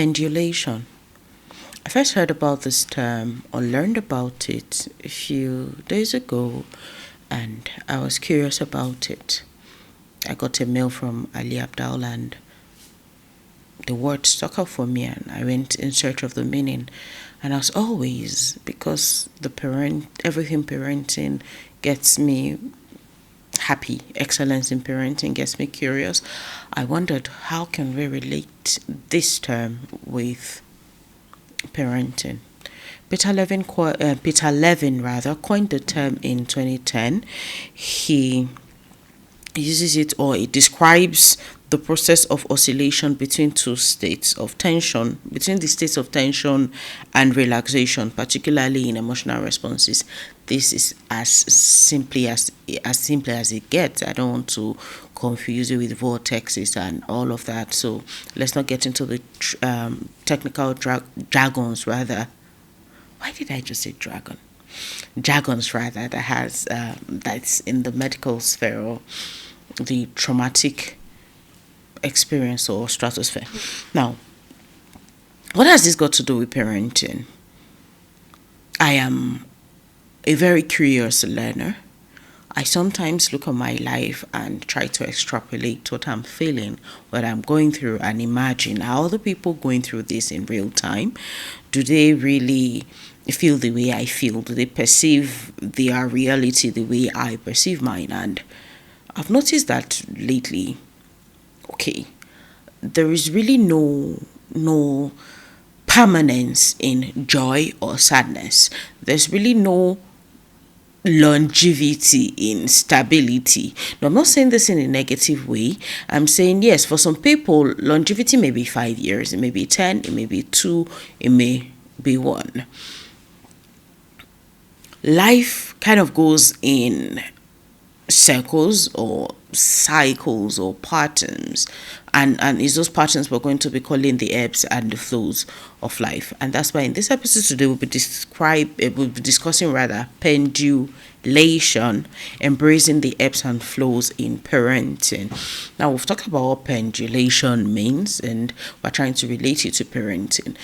Pendulation. I first heard about this term or learned about it a few days ago, and I was curious about it. I got a mail from Ali Abdal, and the word stuck out for me, and I went in search of the meaning. And as always, because everything parenting gets me happy, excellence in parenting gets me curious, I wondered how can we relate this term with parenting. Peter Levin rather coined the term in 2010. He uses it, or it describes the process of oscillation between two states of tension, between the states of tension and relaxation, particularly in emotional responses. This is as simple as it gets. I don't want to confuse you with vortexes and all of that. So let's not get into the technical jargons. Rather, why did I just say dragon? Jargons rather that's in the medical sphere, or the traumatic experience or stratosphere. Now, what has this got to do with parenting? I am a very curious learner. I sometimes look at my life and try to extrapolate what I'm feeling, what I'm going through, and imagine how other people going through this in real time. Do they really feel the way I feel? Do they perceive their reality the way I perceive mine? And I've noticed that lately, okay, there is really no permanence in joy or sadness. There's really no longevity in stability. Now, I'm not saying this in a negative way. I'm saying, yes, for some people, longevity may be 5 years, it may be 10, it may be 2, it may be 1. Life kind of goes in circles or cycles or patterns, and it's those patterns we're going to be calling the ebbs and the flows of life. And that's why in this episode today we'll be discussing pendulation, embracing the ebbs and flows in parenting. Now, we've talked about what pendulation means, and we're trying to relate it to parenting.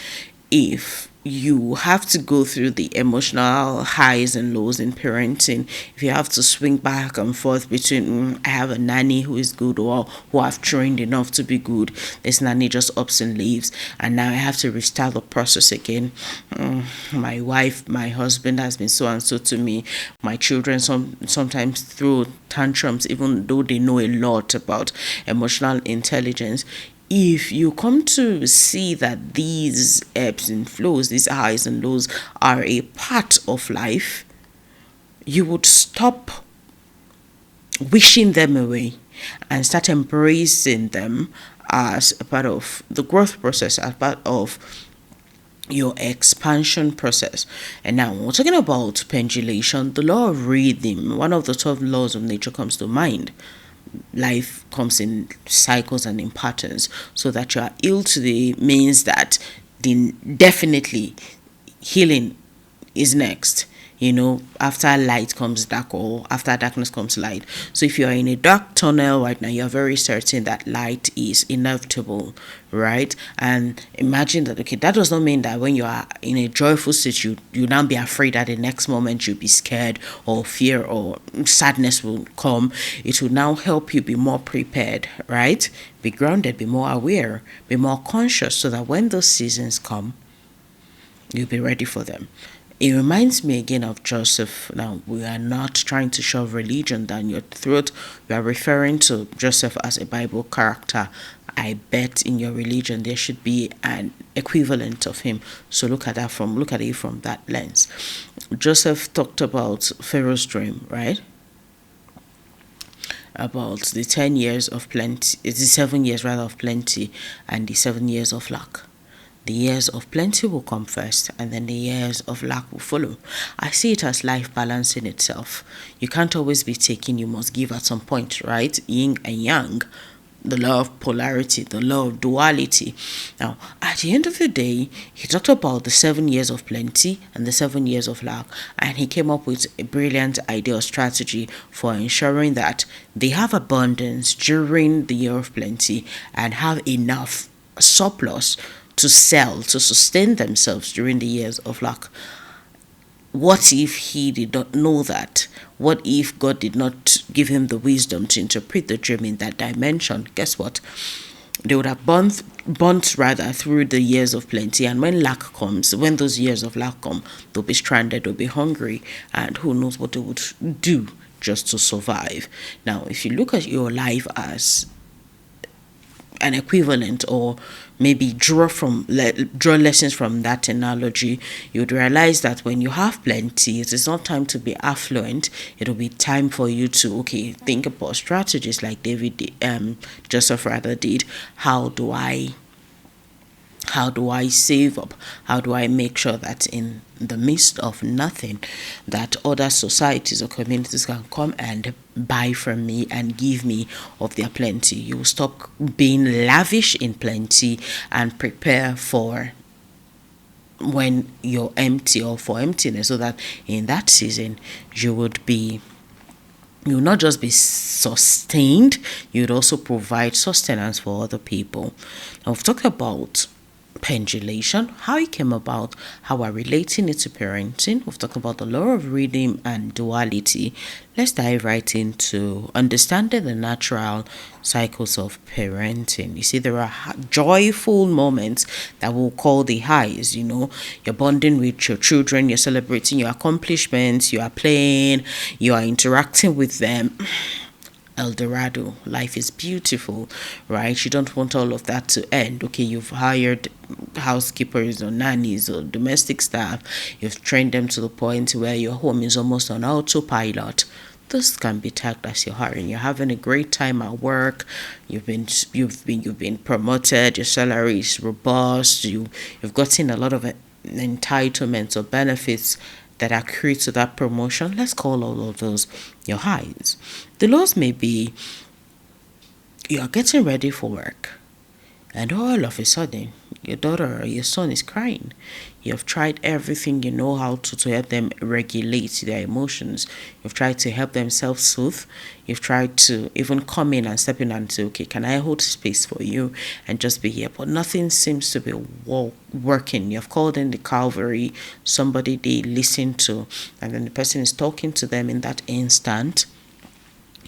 If you have to go through the emotional highs and lows in parenting, if you have to swing back and forth between I have a nanny who is good, or who I've trained enough to be good, this nanny just ups and leaves, and now I have to restart the process again. My wife, my husband has been so and so to me. My children sometimes throw tantrums even though they know a lot about emotional intelligence. If you come to see that these ebbs and flows, these highs and lows, are a part of life, you would stop wishing them away and start embracing them as a part of the growth process, as part of your expansion process. And now, when we're talking about pendulation, the law of rhythm, one of the 12 laws of nature comes to mind. Life comes in cycles and in patterns. So that you are ill today means that definitely healing is next. After light comes dark, or after darkness comes light. So if you are in a dark tunnel right now, you're very certain that light is inevitable, right? And imagine that, okay, that does not mean that when you are in a joyful state, you now be afraid that the next moment you'll be scared, or fear or sadness will come. It will now help you be more prepared, right? Be grounded, be more aware, be more conscious, so that when those seasons come, you'll be ready for them. It reminds me again of Joseph. Now, we are not trying to shove religion down your throat. We are referring to Joseph as a Bible character. I bet in your religion there should be an equivalent of him. So look at it from that lens. Joseph talked about Pharaoh's dream, right? About the 10 years of plenty, it's the 7 years rather of plenty, and the 7 years of lack. The years of plenty will come first, and then the years of lack will follow. I see it as life balancing itself. You can't always be taking, you must give at some point, right? Yin and yang, the law of polarity, the law of duality. Now, at the end of the day, he talked about the 7 years of plenty and the 7 years of lack, and he came up with a brilliant idea or strategy for ensuring that they have abundance during the year of plenty and have enough surplus to sell, to sustain themselves during the years of lack. What if he did not know that? What if God did not give him the wisdom to interpret the dream in that dimension? Guess what? They would have burnt rather through the years of plenty, and when lack comes, when those years of lack come, they'll be stranded, they'll be hungry, and who knows what they would do just to survive. Now, if you look at your life as an equivalent, or maybe draw lessons from that analogy, you'd realize that when you have plenty, it is not time to be affluent. It'll be time for you to think about strategies like Joseph rather did. How do I save up? How do I make sure that in the midst of nothing, that other societies or communities can come and buy from me and give me of their plenty? You will stop being lavish in plenty and prepare for when you're empty, or for emptiness, so that in that season you'll not just be sustained, you'd also provide sustenance for other people. Now, we've talked about pendulation, how it came about, how we're relating it to parenting. We've talked about the law of rhythm and duality. Let's dive right into understanding the natural cycles of parenting. You see, there are joyful moments that we'll call the highs. You're bonding with your children, you're celebrating your accomplishments, you are playing, you are interacting with them. El Dorado. Life is beautiful, right? You don't want all of that to end. Okay, you've hired housekeepers or nannies or domestic staff. You've trained them to the point where your home is almost on autopilot. This can be tagged as your hiring. You're having a great time at work. You've been promoted. Your salary is robust. You've gotten a lot of entitlements or benefits that accrue to that promotion. Let's call all of those your highs. The lows may be you are getting ready for work, and all of a sudden your daughter or your son is crying. You have tried everything you know how to help them regulate their emotions. You've tried to help them self-soothe. You've tried to even come in and step in and say, okay, can I hold space for you and just be here? But nothing seems to be working. You've called in the Calvary, somebody they listen to, and then the person is talking to them in that instant.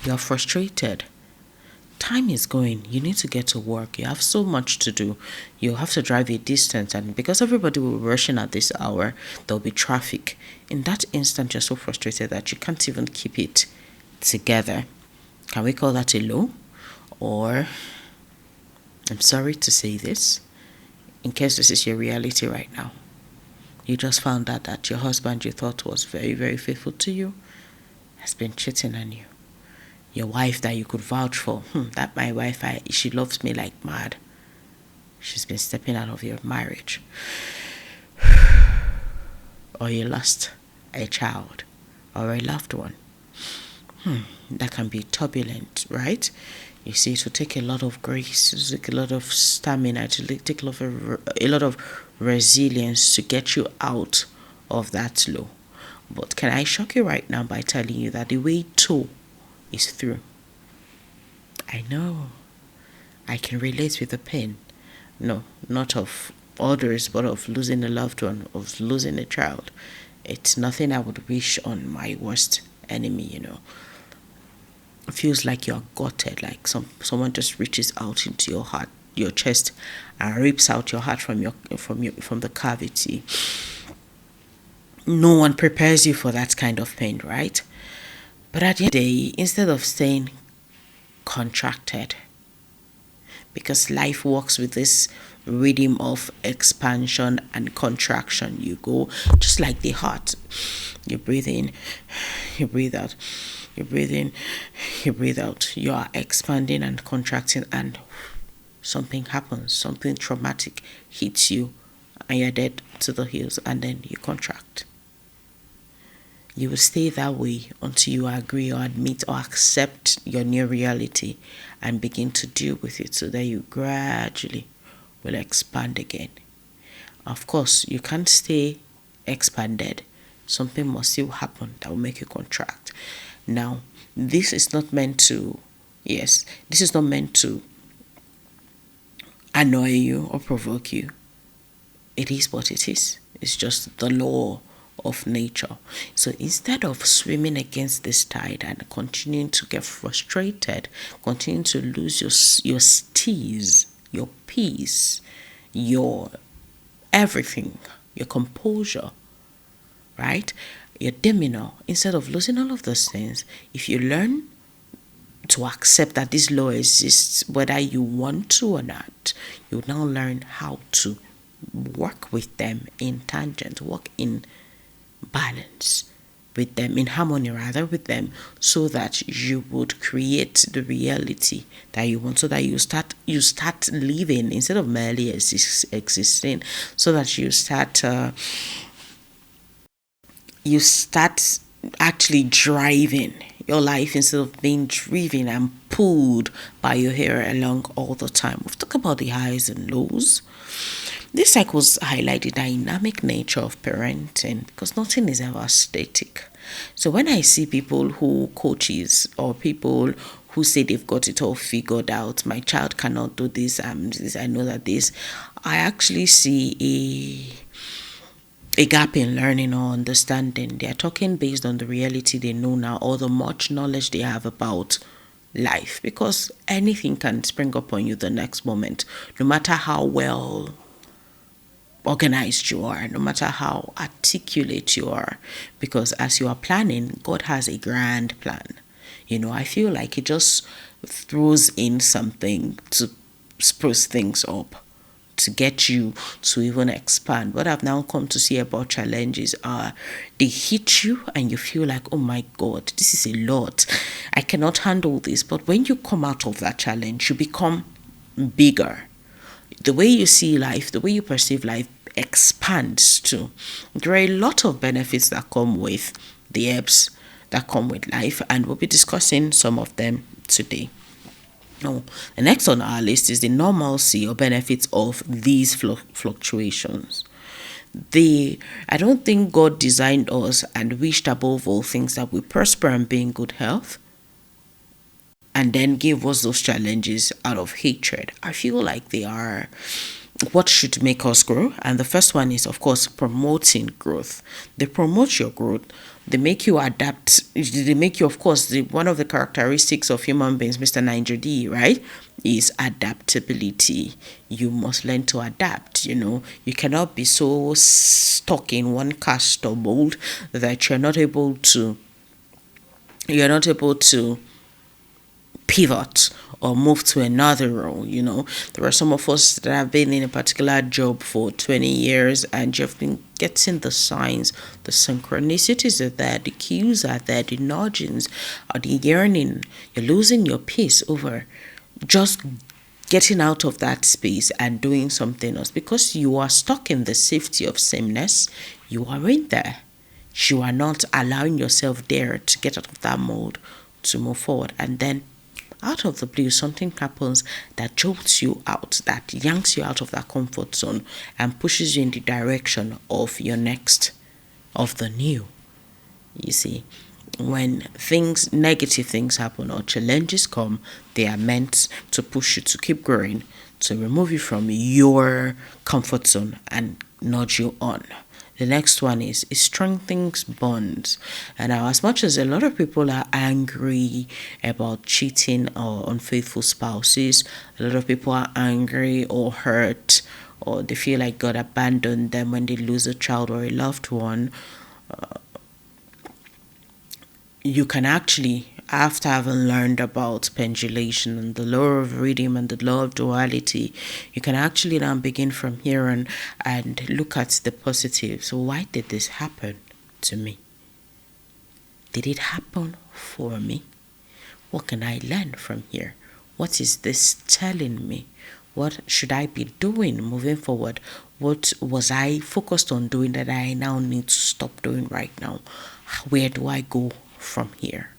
You're frustrated. Time is going. You need to get to work. You have so much to do. You have to drive a distance, and because everybody will be rushing at this hour, there'll be traffic. In that instant, you're so frustrated that you can't even keep it together. Can we call that a low? Or, I'm sorry to say this, in case this is your reality right now, you just found out that your husband you thought was very, very faithful to you has been cheating on you. Your wife that you could vouch for, that my wife, she loves me like mad. She's been stepping out of your marriage. Or you lost a child or a loved one. That can be turbulent, right? You see, it will take a lot of grace, it will take a lot of stamina, it will take a lot of resilience to get you out of that low. But can I shock you right now by telling you that the way to is through? I know. I can relate with the pain. No, not of others, but of losing a loved one, of losing a child. It's nothing I would wish on my worst enemy, It feels like you're gutted, like someone just reaches out into your heart, your chest, and rips out your heart from the cavity. No one prepares you for that kind of pain, right? But at the end of the day, instead of staying contracted, because life works with this rhythm of expansion and contraction. You go just like the heart. You breathe in, you breathe out, you breathe in, you breathe out. You are expanding and contracting, and something happens, something traumatic hits you, and you're dead to the heels, and then you contract. You will stay that way until you agree or admit or accept your new reality and begin to deal with it, so that you gradually will expand again. Of course, you can't stay expanded. Something must still happen that will make you contract. Now, this is not meant to annoy you or provoke you. it is what it is. It's just the law of nature. So instead of swimming against this tide and continuing to get frustrated, continuing to lose your steez, your peace, your everything, your composure, right? Your demeanor, instead of losing all of those things, if you learn to accept that this law exists, whether you want to or not, you now learn how to work with them in tangent, work in balance with them, in harmony rather with them, so that you would create the reality that you want, so that you start living instead of merely existing, so that you start actually driving your life instead of being driven and pulled by your hair along all the time. We've talked about the highs and lows. These cycles highlight the dynamic nature of parenting because nothing is ever static. So when I see people who coaches or people who say they've got it all figured out, my child cannot do this, I know that this, I actually see a gap in learning or understanding. They are talking based on the reality they know now or the much knowledge they have about life, because anything can spring up on you the next moment, no matter how well organized you are, no matter how articulate you are, because as you are planning, God has a grand plan. I feel like He just throws in something to spruce things up, to get you to even expand. What I've now come to see about challenges are they hit you and you feel like, oh my God, this is a lot. I cannot handle this. But when you come out of that challenge, you become bigger. The way you see life, the way you perceive life expands too. There are a lot of benefits that come with the ebbs that come with life, and we'll be discussing some of them today. Now, the next on our list is the normalcy or benefits of these fluctuations. I don't think God designed us and wished above all things that we prosper and be in good health, and then gave us those challenges out of hatred. I feel like they are what should make us grow. And the first one is, of course, promoting growth. They promote your growth. They make you adapt. They make you, of course, one of the characteristics of human beings, Mr. Niger D, right, is adaptability. You must learn to adapt. You cannot be so stuck in one cast or mold that you're not able to pivot or move to another role. There are some of us that have been in a particular job for 20 years and you've been getting the signs, the synchronicities are there, the cues are there, the nudgings, or the yearning. You're losing your peace over just getting out of that space and doing something else because you are stuck in the safety of sameness. You are in there. You are not allowing yourself there to get out of that mode, to move forward. And then out of the blue, something happens that jolts you out, that yanks you out of that comfort zone and pushes you in the direction of your next, of the new. You see, when negative things happen or challenges come, they are meant to push you to keep growing, to remove you from your comfort zone and nudge you on. The next one is it strengthens bonds. And now, as much as a lot of people are angry about cheating or unfaithful spouses, a lot of people are angry or hurt, or they feel like God abandoned them when they lose a child or a loved one. You can actually, after having learned about pendulation and the law of rhythm and the law of duality, you can actually now begin from here and look at the positive. So why did this happen to me? Did it happen for me? What can I learn from here? What is this telling me? What should I be doing moving forward? What was I focused on doing that I now need to stop doing right now? Where do I go from here?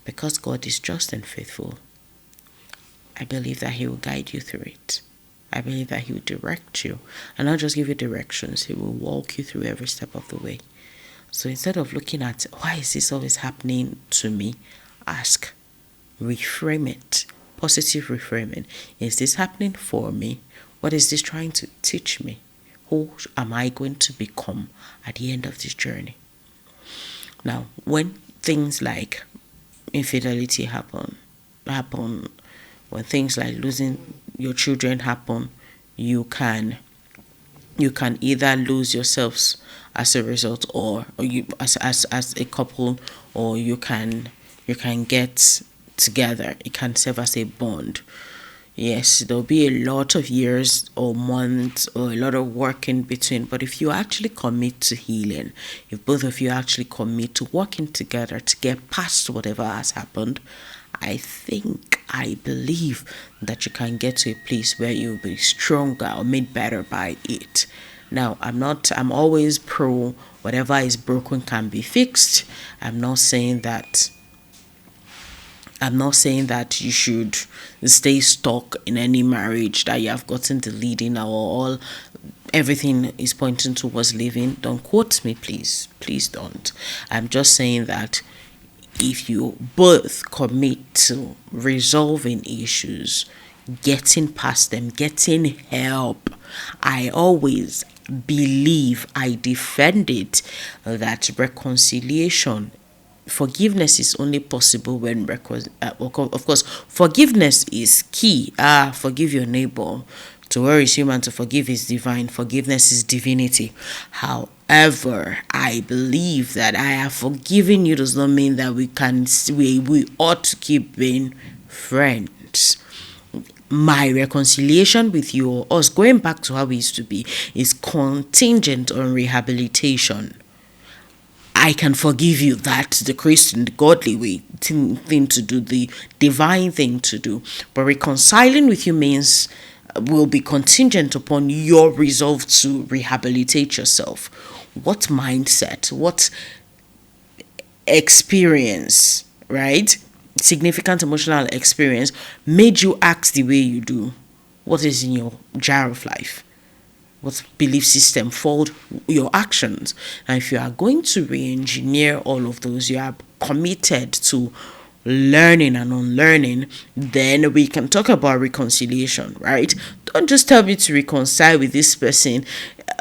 Because God is just and faithful, I believe that He will guide you through it. I believe that He will direct you and not just give you directions. He will walk you through every step of the way. So instead of looking at why is this always happening to me, ask, reframe it, positive reframing. Is this happening for me? What is this trying to teach me? Who am I going to become at the end of this journey? Now, when things like infidelity happen, when things like losing your children happen, you can either lose yourselves as a result, or you as a couple, or you can get together. It can serve as a bond. Yes, there'll be a lot of years or months or a lot of work in between, but if you actually commit to healing, if both of you actually commit to working together to get past whatever has happened, I believe that you can get to a place where you'll be stronger or made better by it. Now, I'm always pro whatever is broken can be fixed. I'm not saying that you should stay stuck in any marriage that you have gotten the lead in, or all everything is pointing towards leaving. Don't quote me, please. Please don't. I'm just saying that if you both commit to resolving issues, getting past them, getting help, I always I defend it, that reconciliation, forgiveness is only possible when of course forgiveness is key. Forgive your neighbor. To err is human, to forgive is divine. Forgiveness is divinity. However, I believe that I have forgiven you does not mean that we ought to keep being friends. My reconciliation with you, or us going back to how we used to be, is contingent on rehabilitation. I can forgive you. That's the Christian, the godly way thing to do, the divine thing to do. But reconciling with you means will be contingent upon your resolve to rehabilitate yourself. What mindset, what experience, right? Significant emotional experience made you act the way you do? What is in your jar of life? What belief system followed your actions? And if you are going to re-engineer all of those, you are committed to learning and unlearning, then we can talk about reconciliation, right? Don't just tell me to reconcile with this person.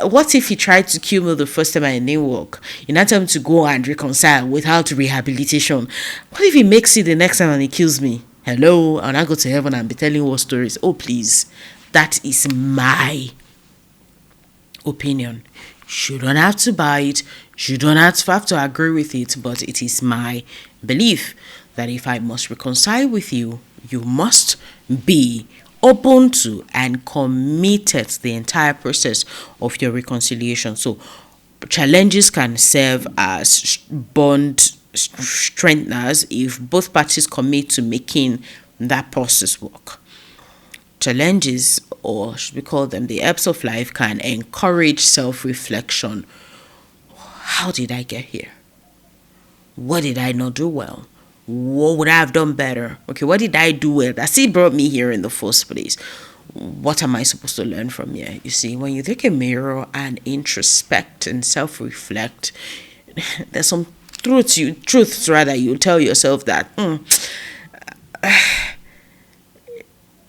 What if he tried to kill me the first time and it didn't work? You now tell me to go and reconcile without rehabilitation. What if he makes it the next time and he kills me? Hello, and I go to heaven and be telling war stories. Oh, please. That is my opinion. You don't have to buy it. You don't have to agree with it, but it is my belief that if I must reconcile with you, you must be open to and committed to the entire process of your reconciliation. So challenges can serve as bond strengtheners if both parties commit to making that process work. Challenges, or should we call them the ebbs of life, can encourage self-reflection. How did I get here? What did I not do well? What would I have done better? Okay, what did I do well that still brought me here in the first place? What am I supposed to learn from here? You see, when you take a mirror and introspect and self-reflect, there's some truths you tell yourself that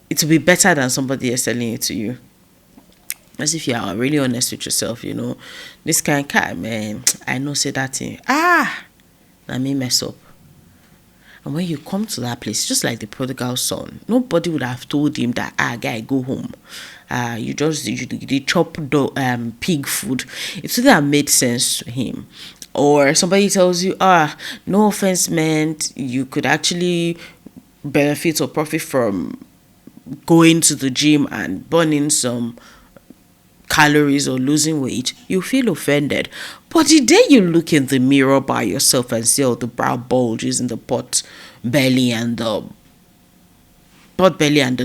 it will be better than somebody else telling it to you. As if you are really honest with yourself, this kind of cat, man, I know say that thing. Let me mess up. And when you come to that place, just like the prodigal son, nobody would have told him that, guy, go home. You chop pig food. It would have made sense to him. Or somebody tells you, no offense meant, you could actually benefit or profit from going to the gym and burning some calories or losing weight, you feel offended. But the day you look in the mirror by yourself and see all the brow bulges in the pot belly and the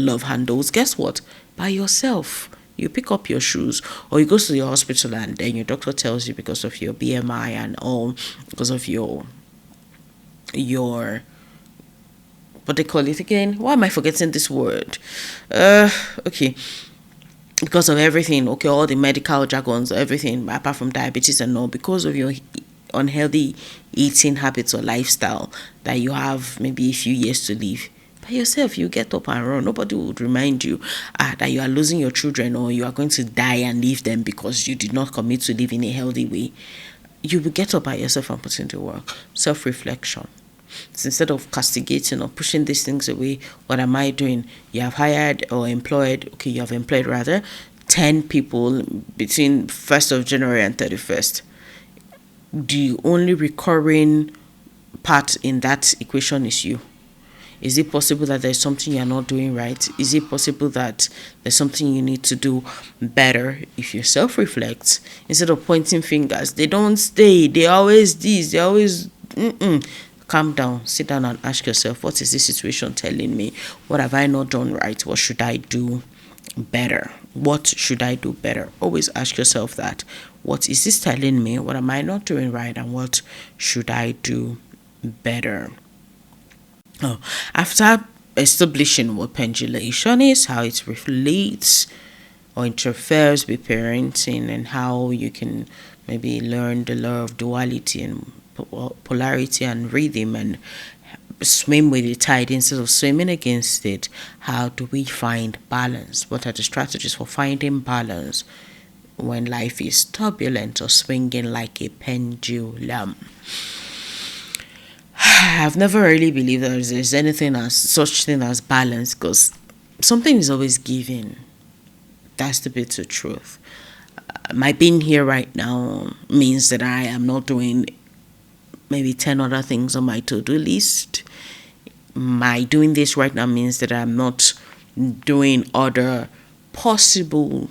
love handles, guess what? By yourself, you pick up your shoes, or you go to the hospital and then your doctor tells you, because of your BMI and all, because of your what they call it again? Why am I forgetting this word? Okay. Because of everything, okay, all the medical jargons, everything, apart from diabetes and all, because of your unhealthy eating habits or lifestyle, that you have maybe a few years to live. By yourself, you get up and run. Nobody would remind you that you are losing your children or you are going to die and leave them because you did not commit to live in a healthy way. You will get up by yourself and put into work. Self-reflection. So instead of castigating or pushing these things away, what am I doing? You have hired or employed, okay, you have employed rather, 10 people between 1st of January and 31st. The only recurring part in that equation is you. Is it possible that there's something you're not doing right? Is it possible that there's something you need to do better? If you self-reflect, instead of pointing fingers, they don't stay. They always this. They always. Calm down. Sit down and ask yourself, what is this situation telling me? What have I not done right? What should I do better? What should I do better? Always ask yourself that. What is this telling me? What am I not doing right? And what should I do better? After establishing what pendulation is, how it relates or interferes with parenting, and how you can maybe learn the law of duality and polarity and rhythm and swim with the tide instead of swimming against it, how do we find balance? What are the strategies for finding balance when life is turbulent or swinging like a pendulum? I've never really believed that there's anything as such thing as balance, because something is always giving. That's the bitter truth. My being here right now means that I am not doing maybe 10 other things on my to-do list. My doing this right now means that I'm not doing other possible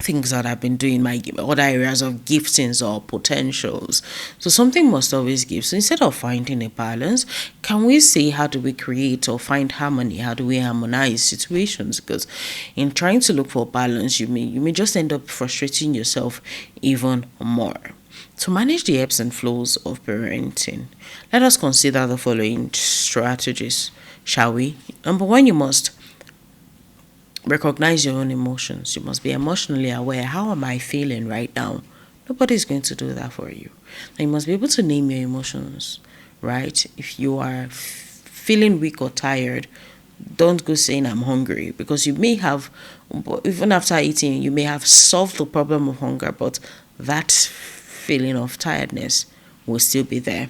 things that I've been doing, my other areas of giftings or potentials. So something must always give. So instead of finding a balance, can we say, how do we create or find harmony? How do we harmonize situations? Because in trying to look for balance, you may just end up frustrating yourself even more. To manage the ebbs and flows of parenting, let us consider the following strategies, shall we? Number one, you must recognize your own emotions. You must be emotionally aware. How am I feeling right now? Nobody's going to do that for you. And you must be able to name your emotions, right? If you are feeling weak or tired, don't go saying I'm hungry, because you may have, even after eating, you may have solved the problem of hunger, but that feeling of tiredness will still be there.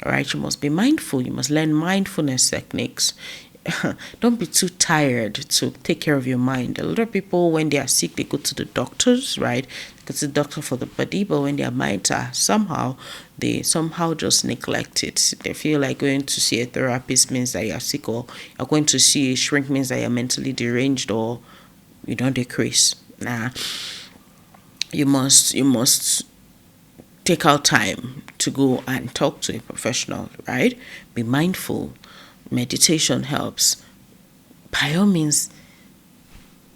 All right, you must be mindful. You must learn mindfulness techniques. Don't be too tired to take care of your mind. A lot of people, when they are sick, they go to the doctors, right? They go to the doctor for the body, but when their minds are they somehow just neglect it. They feel like going to see a therapist means that you're sick, or you're going to see a shrink means that you're mentally deranged, or you don't decrease. Nah, you must take out time to go and talk to a professional, right? Be mindful. Meditation helps. By all means,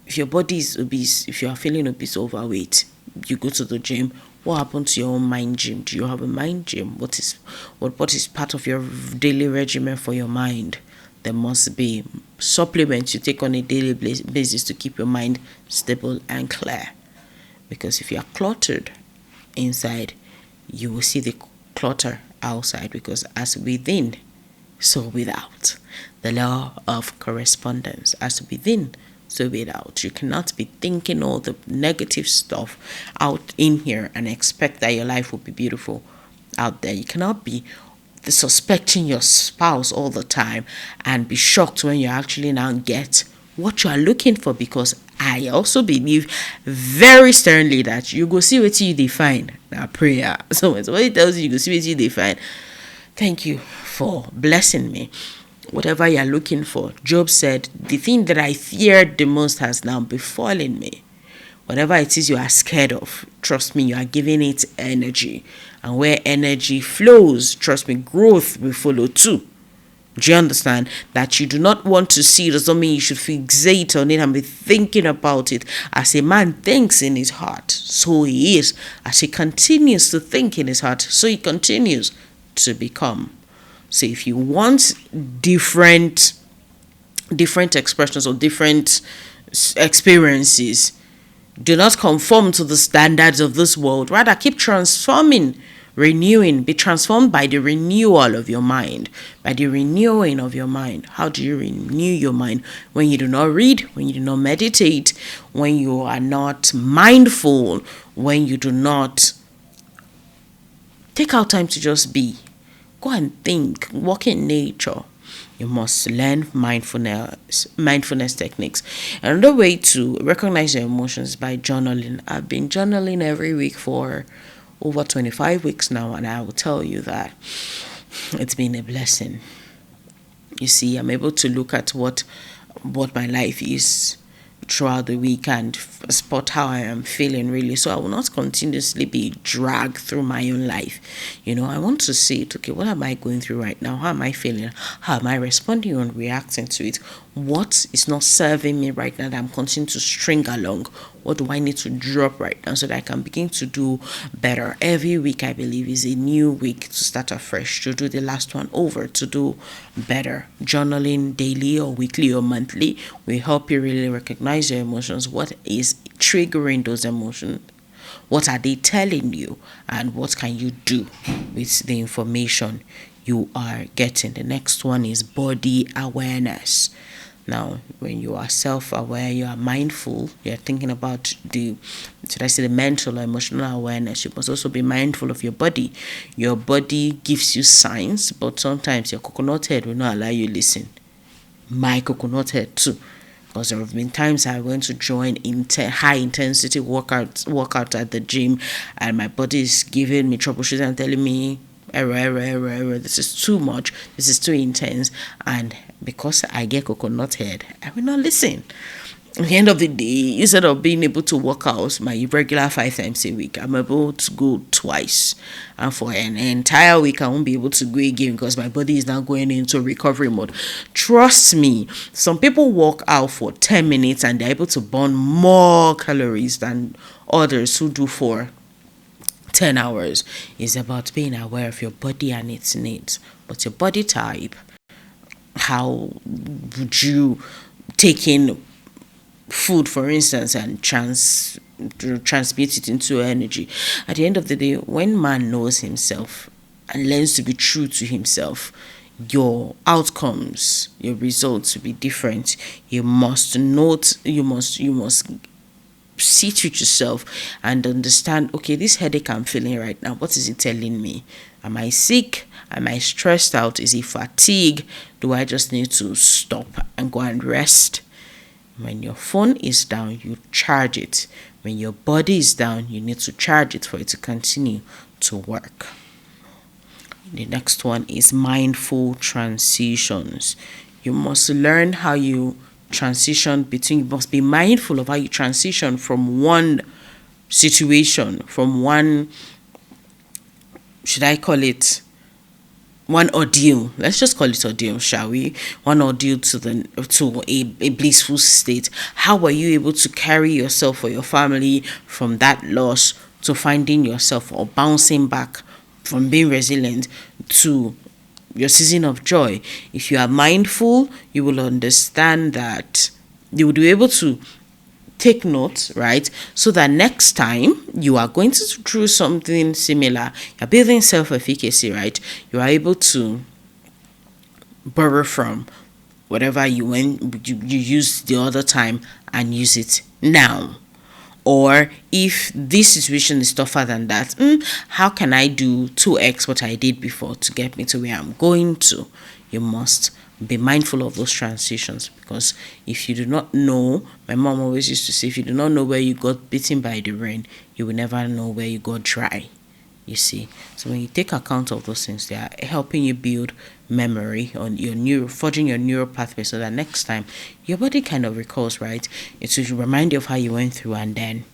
if your body is obese, if you are feeling obese, overweight, you go to the gym. What happened to your own mind gym? Do you have a mind gym? What is part of your daily regimen for your mind? There must be supplements you take on a daily basis to keep your mind stable and clear. Because if you are cluttered inside, you will see the clutter outside, because as within, so without. The law of correspondence, as within, so without. You cannot be thinking all the negative stuff out in here and expect that your life will be beautiful out there. You cannot be suspecting your spouse all the time and be shocked when you actually now get what you are looking for, because I also believe very sternly that you go see what you define. Now prayer. So when somebody tells you go see what you define, thank you for blessing me. Whatever you're looking for, Job said, the thing that I feared the most has now befallen me. Whatever it is you are scared of, trust me, you are giving it energy. And where energy flows, trust me, growth will follow too. Do you understand? That you do not want to see doesn't mean you should fixate on it and be thinking about it. As a man thinks in his heart, so he is. As he continues to think in his heart, so he continues to become. So if you want different expressions or different experiences, do not conform to the standards of this world. Rather, keep transforming be transformed by the renewal of your mind, by the renewing of your mind. How do you renew your mind? When you do not read, when you do not meditate, when you are not mindful, when you do not take out time to just be. Go and think, walk in nature. You must learn mindfulness techniques. Another way to recognize your emotions is by journaling. I've been journaling every week for over 25 weeks now, and I will tell you that it's been a blessing. You see, I'm able to look at what my life is throughout the week and spot how I am feeling, really. So I will not continuously be dragged through my own life. I want to see it. Okay, what am I going through right now? How am I feeling? How am I responding and reacting to it? What is not serving me right now that I'm continuing to string along? What do I need to drop right now so that I can begin to do better? Every week, I believe, is a new week to start afresh, to do the last one over, to do better. Journaling daily or weekly or monthly will help you really recognize your emotions. What is triggering those emotions? What are they telling you? And what can you do with the information you are getting? The next one is body awareness. Now, when you are self-aware, you are mindful, you are thinking about the mental or emotional awareness. You must also be mindful of your body. Your body gives you signs, but sometimes your coconut head will not allow you to listen. My coconut head too. Because there have been times I went to join high-intensity workout at the gym, and my body is giving me troubleshooting and telling me, error, this is too much, this is too intense, and because I get coconut head, I will not listen. At the end of the day, instead of being able to work out my regular 5 times a week, I'm able to go twice, and for an entire week I won't be able to go again because my body is now going into recovery mode. Trust me, some people work out for 10 minutes and they're able to burn more calories than others who do for 10 hours. Is about being aware of your body and its needs. But your body type, how would you take in food, for instance, and transmute it into energy? At the end of the day, when man knows himself and learns to be true to himself, your outcomes, your results will be different. You must sit with yourself and understand, okay, this headache I'm feeling right now, what is it telling me? Am I sick? Am I stressed out? Is it fatigue? Do I just need to stop and go and rest? When your phone is down, you charge it. When your body is down, you need to charge it for it to continue to work. The next one is mindful transitions. You must learn how you transition you must be mindful of how you transition from one situation, from one, should I call it, one ordeal. Let's just call it ordeal, shall we? One ordeal to a blissful state. How were you able to carry yourself or your family from that loss to finding yourself or bouncing back from being resilient to your season of joy? If you are mindful, you will understand that you will be able to take notes, right? So that next time you are going through something similar, you're building self-efficacy, right? You are able to borrow from whatever you used the other time and use it now. Or if this situation is tougher than that, how can I do 2x what I did before to get me to where I'm going to? You must be mindful of those transitions, because if you do not know, my mom always used to say, if you do not know where you got beaten by the rain, you will never know where you got dry. You see, so when you take account of those things, they are helping you build memory on forging your neural pathway, so that next time your body kind of recalls, right? It will remind you of how you went through, and then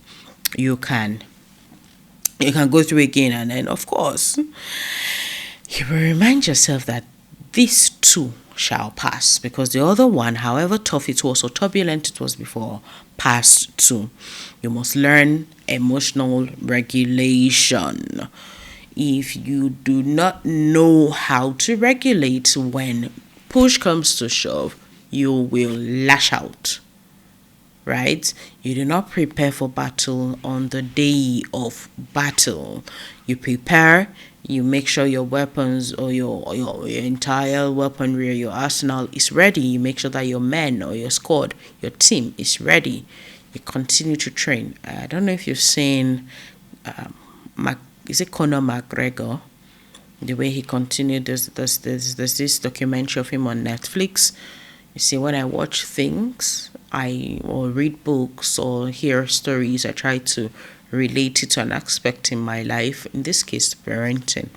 you can go through again, and then of course you will remind yourself that this too shall pass, because the other one, however tough it was or turbulent it was before, passed too. You must learn emotional regulation. If you do not know how to regulate when push comes to shove, you will lash out, right? You do not prepare for battle on the day of battle. You prepare, You make sure your weapons or your entire weaponry or your arsenal is ready. You make sure that your men or your squad, your team is ready. You continue to train. I don't know if you've seen, is it Conor McGregor? The way he continued, there's this documentary of him on Netflix. You see, when I watch things, or read books or hear stories, I try to relate it to an aspect in my life. In this case, parenting.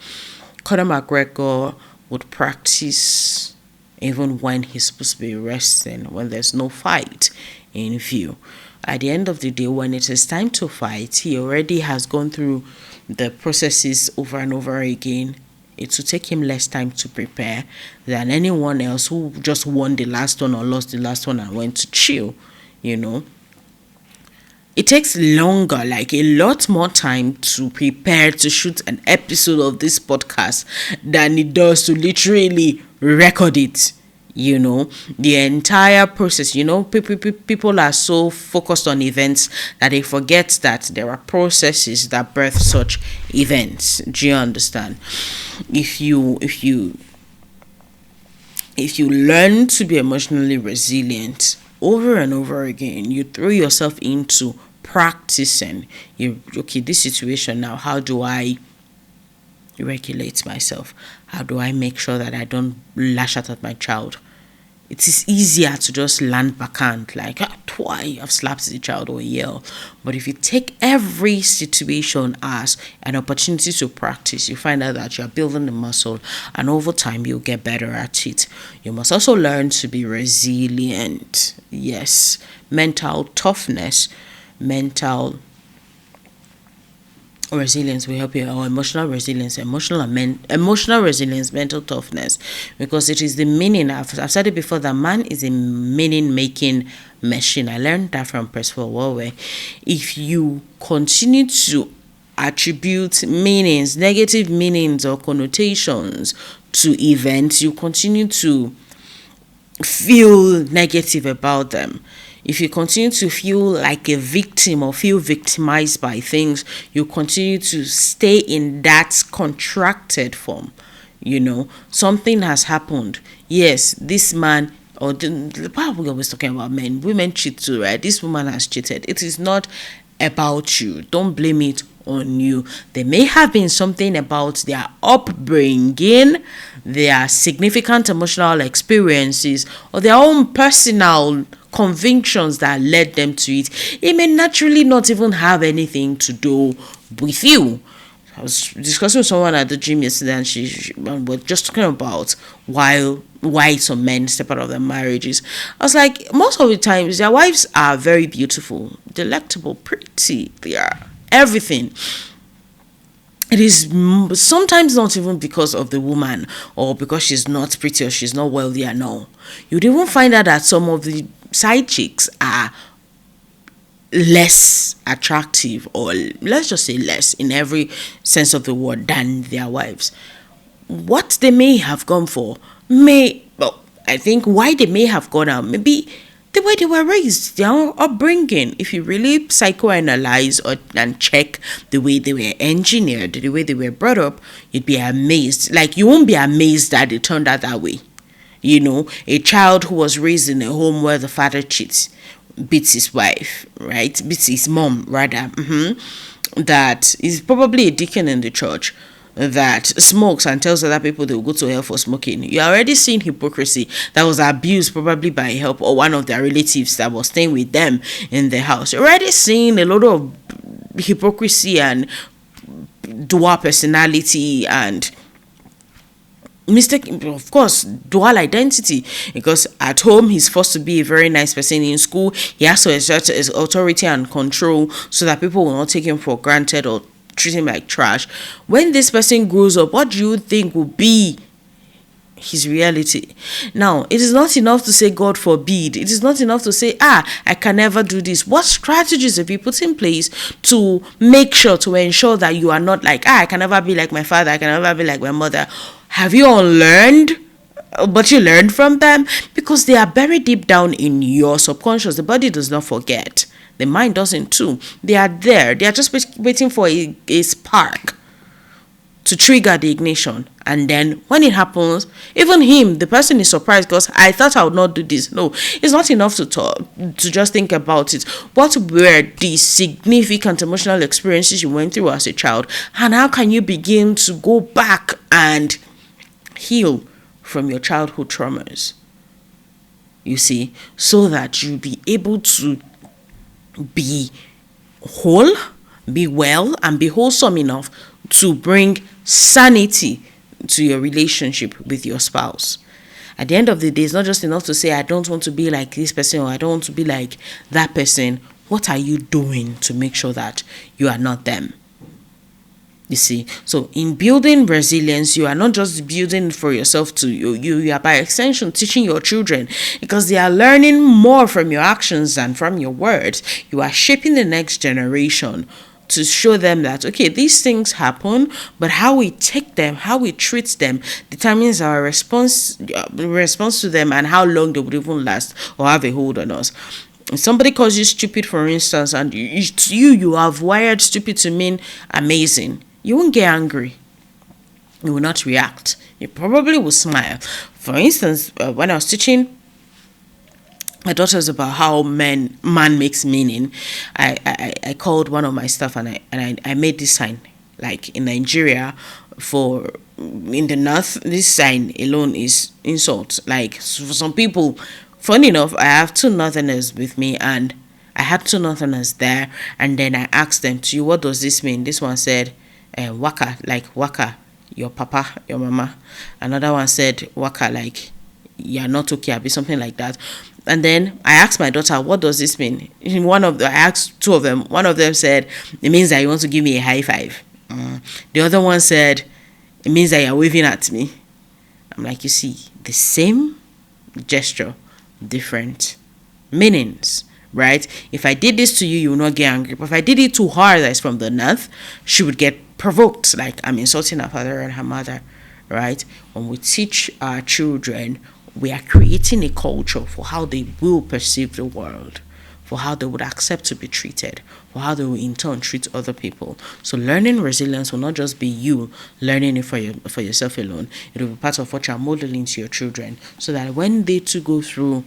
Conor McGregor would practice even when he's supposed to be resting, when there's no fight in view. At the end of the day, when it is time to fight, he already has gone through the processes over and over again. It will take him less time to prepare than anyone else who just won the last one or lost the last one and went to chill, you know. It takes longer, like a lot more time to prepare to shoot an episode of this podcast than it does to literally record it. You know, the entire process, people are so focused on events that they forget that there are processes that birth such events. Do you understand? If you learn to be emotionally resilient over and over again, you throw yourself into practicing. This situation now, how do I regulate myself? How do I make sure that I don't lash out at my child? It is easier to just land backhand, like, why I've slapped the child or yell. But if you take every situation as an opportunity to practice, you find out that you're building the muscle, and over time you'll get better at it. You must also learn to be resilient. Yes, mental toughness, mental resilience will help you, or emotional resilience, emotional resilience, mental toughness, because it is the meaning. I've said it before, that man is a meaning making machine. I learned that from Percival Warway. If you continue to attribute meanings, negative meanings or connotations to events, you continue to feel negative about them. If you continue to feel like a victim or feel victimized by things, you continue to stay in that contracted form. Something has happened. Yes, this man, or the Bible always talking about men. Women cheat too, right? This woman has cheated. It is not about you. Don't blame it on you. There may have been something about their upbringing, their significant emotional experiences, or their own personal convictions that led them to it. It may naturally not even have anything to do with you. I was discussing with someone at the gym yesterday, and she was just talking about why some men step out of their marriages. I was like, most of the times their wives are very beautiful, delectable, pretty. They are everything. It is sometimes not even because of the woman, or because she's not pretty or she's not wealthy. No, you'd even find out that some of the side chicks are less attractive, or let's just say less in every sense of the word, than their wives. What they may have gone for I think why they may have gone out, maybe the way they were raised, their upbringing. If you really psychoanalyze and check the way they were engineered, the way they were brought up, you'd be amazed. Like, you won't be amazed that it turned out that way. A child who was raised in a home where the father beats his wife, right? Beats his mom, rather. That is probably a deacon in the church, that smokes and tells other people they will go to hell for smoking. You're already seeing hypocrisy that was abused probably by help or one of their relatives that was staying with them in the house. You're already seeing a lot of hypocrisy and dual personality and of course, dual identity, because at home he's forced to be a very nice person. In school, he has to exert his authority and control so that people will not take him for granted or treat him like trash. When this person grows up, what do you think will be his reality? Now, it is not enough to say God forbid. It is not enough to say, I can never do this. What strategies have you put in place to make sure, to ensure that you are not like, I can never be like my father, I can never be like my mother? Have you unlearned? But you learned from them? Because they are buried deep down in your subconscious. The body does not forget. The mind doesn't too. They are there. They are just waiting for a spark. to trigger the ignition. And then when it happens, even him, the person is surprised because I thought I would not do this. No, it's not enough to talk, to just think about it. What were the significant emotional experiences you went through as a child? And how can you begin to go back and heal from your childhood traumas? You see, so that you be able to be whole, be well, and be wholesome enough to bring sanity to your relationship with your spouse. At the end of the day, it's not just enough to say, I don't want to be like this person or I don't want to be like that person. What are you doing to make sure that you are not them? You see, so in building resilience, you are not just building for yourself to you are by extension teaching your children, because they are learning more from your actions than from your words. You are shaping the next generation to show them that, okay, these things happen, but how we take them, how we treat them determines our response to them and how long they would even last or have a hold on us. If somebody calls you stupid, for instance, and you have wired stupid to mean amazing, you won't get angry. You will not react. You probably will smile. For instance, when I was teaching my daughters about how man makes meaning, I called one of my staff and I made this sign. Like in Nigeria, in the north, this sign alone is insult. Like for some people, funny enough, I have two northerners with me, and I had two northerners there, and then I asked them, to you, what does this mean? This one said, waka, like waka, your papa, your mama. Another one said waka, like you're not okay, be something like that. And then I asked my daughter, what does this mean? I asked two of them. One of them said, it means that you want to give me a high five. The other one said, it means that you're waving at me. I'm like, you see, the same gesture, different meanings, right? If I did this to you, you will not get angry. But if I did it to her that's from the north, she would get provoked, like I'm insulting her father and her mother, right? When we teach our children, we are creating a culture for how they will perceive the world, for how they would accept to be treated, for how they will in turn treat other people. So learning resilience will not just be you learning it for yourself alone. It will be part of what you're modeling to your children, so that when they too go through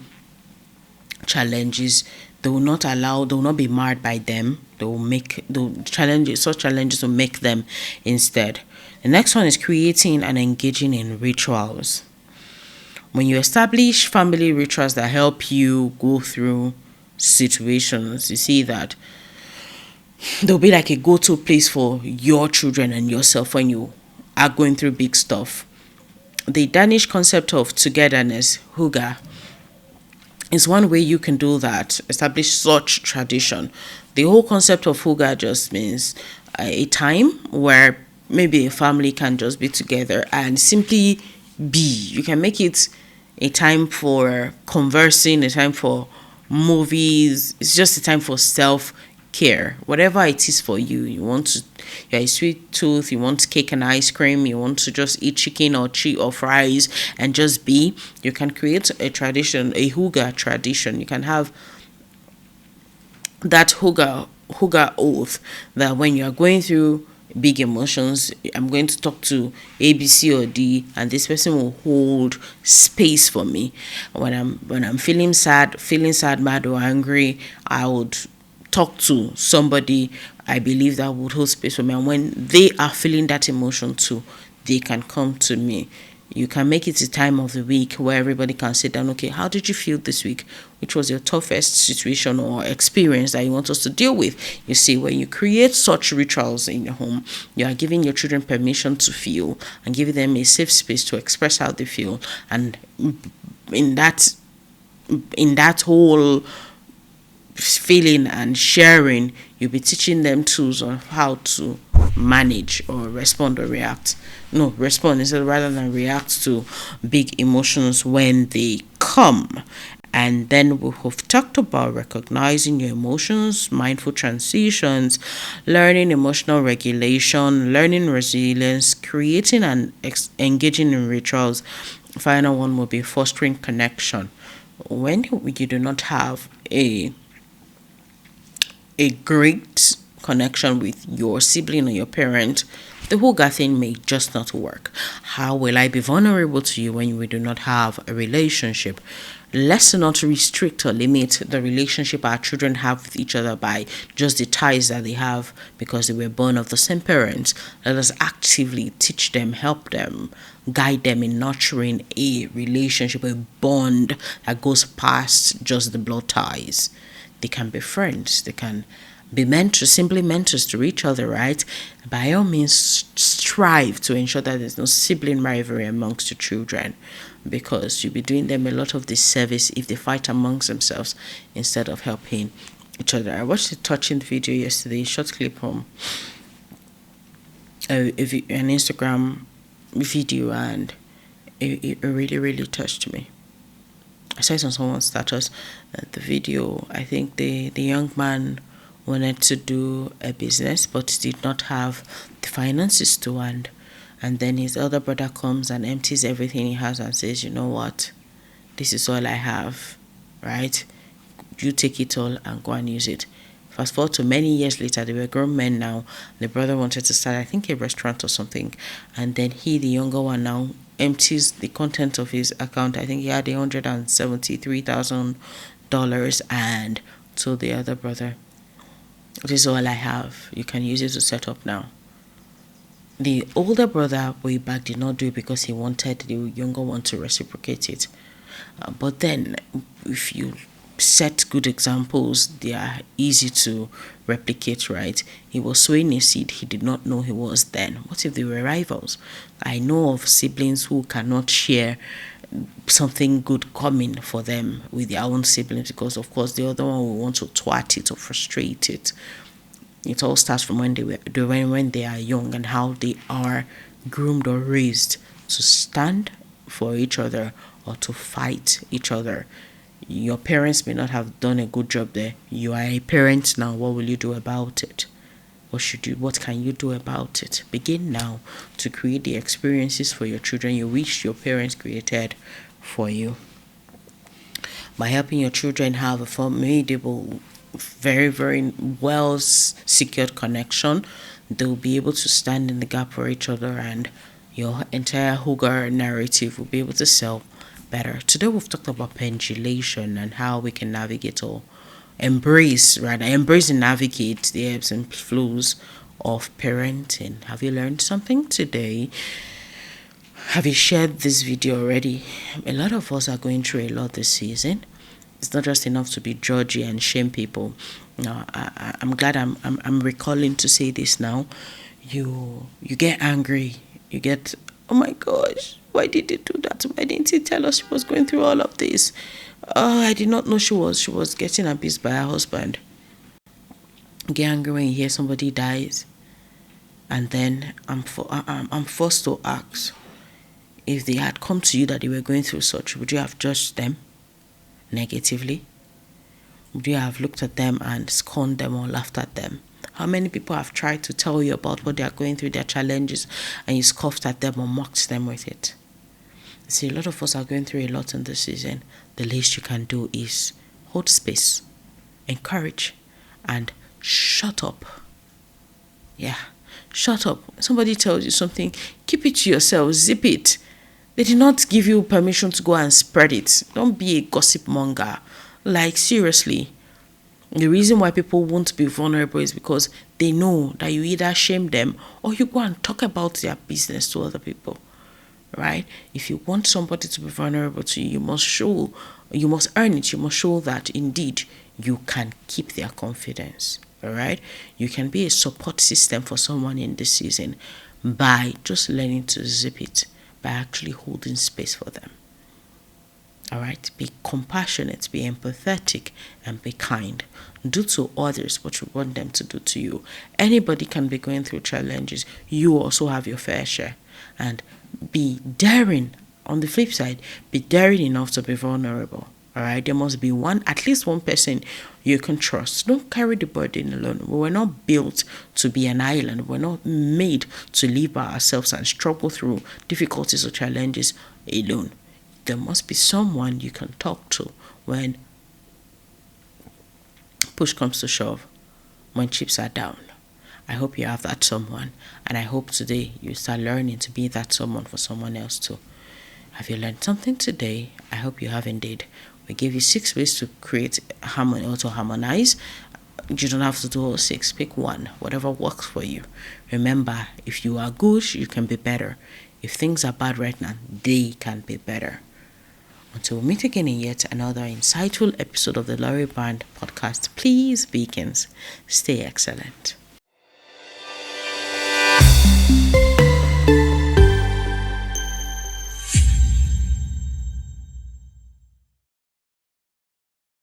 challenges, they will not be marred by them. Such challenges will make them instead. The next one is creating and engaging in rituals. When you establish family rituals that help you go through situations, you see that there'll be like a go-to place for your children and yourself when you are going through big stuff. The Danish concept of togetherness, huga, is one way you can do that, establish such tradition. The whole concept of huga just means a time where maybe a family can just be together and simply be. You can make it a time for conversing, a time for movies. It's just a time for self-care. Whatever it is for you. You're a sweet tooth, you want cake and ice cream, you want to just eat chicken or fries and just be. You can create a tradition, a huga tradition. You can have that huga oath that when you are going through big emotions, I'm going to talk to A, B, C, or D, and this person will hold space for me. When I'm feeling sad, mad, or angry, I would talk to somebody I believe that would hold space for me. And when they are feeling that emotion too, they can come to me. You can make it a time of the week where everybody can sit down. Okay, how did you feel this week? Which was your toughest situation or experience that you want us to deal with? You see, when you create such rituals in your home, you are giving your children permission to feel and giving them a safe space to express how they feel. And in that whole feeling and sharing, you'll be teaching them tools on how to manage or respond or react. No, respond instead rather than react to big emotions when they come. And then we have talked about recognizing your emotions, mindful transitions, learning emotional regulation, learning resilience, creating and engaging in rituals. Final one will be fostering connection. When you do not have a great connection with your sibling or your parent, The Hooga thing may just not work. How will I be vulnerable to you when we do not have a relationship? Let's not restrict or limit the relationship our children have with each other by just the ties that they have because they were born of the same parents. Let us actively teach them, help them, guide them in nurturing a relationship, a bond that goes past just the blood ties. They can be friends, they can be mentors, simply mentors to each other, right? By all means, strive to ensure that there's no sibling rivalry amongst your children, because you'll be doing them a lot of disservice if they fight amongst themselves instead of helping each other. I watched a touching video yesterday, a short clip from an Instagram video, and it really, really touched me. I saw it on someone's status. The video, I think the young man wanted to do a business but did not have the finances to, and then his elder brother comes and empties everything he has and says, you know what, this is all I have, right? You take it all and go and use it. Fast forward to many years later, they were grown men now. The brother wanted to start, I think, a restaurant or something, and then he, the younger one, now empties the content of his account. I think he had $173,000 and told the other brother, this is all I have. You can use it to set up now. The older brother way back did not do it because he wanted the younger one to reciprocate it. But then, if you set good examples, they are easy to replicate, right? He was sowing a seed he did not know he was then. What if they were rivals? I know of siblings who cannot share something good coming for them with their own siblings because, of course, the other one will want to twat it or frustrate it. It all starts from when they are young and how they are groomed or raised to stand for each other or to fight each other. Your parents may not have done a good job there. You are a parent now. What will you do about it? What can you do about it? Begin now to create the experiences for your children you wish your parents created for you. By helping your children have a formidable, very, very well secured connection, they'll be able to stand in the gap for each other, and your entire Hooga narrative will be able to sell better. Today we've talked about pendulation and how we can navigate or embrace and navigate the ebbs and flows of parenting. Have you learned something today? Have you shared this video already? A lot of us are going through a lot this season. It's not just enough to be judgy and shame people. No, I'm glad I'm recalling to say this now. You get angry. You get, oh my gosh, why did he do that? Why didn't he tell us she was going through all of this? Oh, I did not know she was getting abused by her husband. You get angry when you hear somebody dies, and then I'm forced to ask, if they had come to you that they were going through such, would you have judged them negatively? Would you have looked at them and scorned them or laughed at them? How many people have tried to tell you about what they are going through, their challenges, and you scoffed at them or mocked them with it? See, a lot of us are going through a lot in this season. The least you can do is hold space, encourage, and shut up. Yeah, shut up. Somebody tells you something, keep it to yourself, zip it. They did not give you permission to go and spread it. Don't be a gossip monger. Like, seriously. The reason why people won't be vulnerable is because they know that you either shame them or you go and talk about their business to other people. Right? If you want somebody to be vulnerable to you, you must earn it. You must show that indeed you can keep their confidence. All right? You can be a support system for someone in this season by just learning to zip it, by actually holding space for them. All right? Be compassionate, be empathetic, and be kind. Do to others what you want them to do to you. Anybody can be going through challenges. You also have your fair share. And be daring. On the flip side, be daring enough to be vulnerable. All right? There must be at least one person you can trust. Don't carry the burden alone. We were not built to be an island. We're not made to live by ourselves and struggle through difficulties or challenges alone. There must be someone you can talk to when push comes to shove, when chips are down. I hope you have that someone, and I hope today you start learning to be that someone for someone else too. Have you learned something today? I hope you have indeed. We gave you 6 ways to create harmony or to harmonize. You don't have to do all 6. Pick one, whatever works for you. Remember, if you are good, you can be better. If things are bad right now, they can be better. Until we meet again in yet another insightful episode of the Laurie Brand podcast, please, beacons, stay excellent.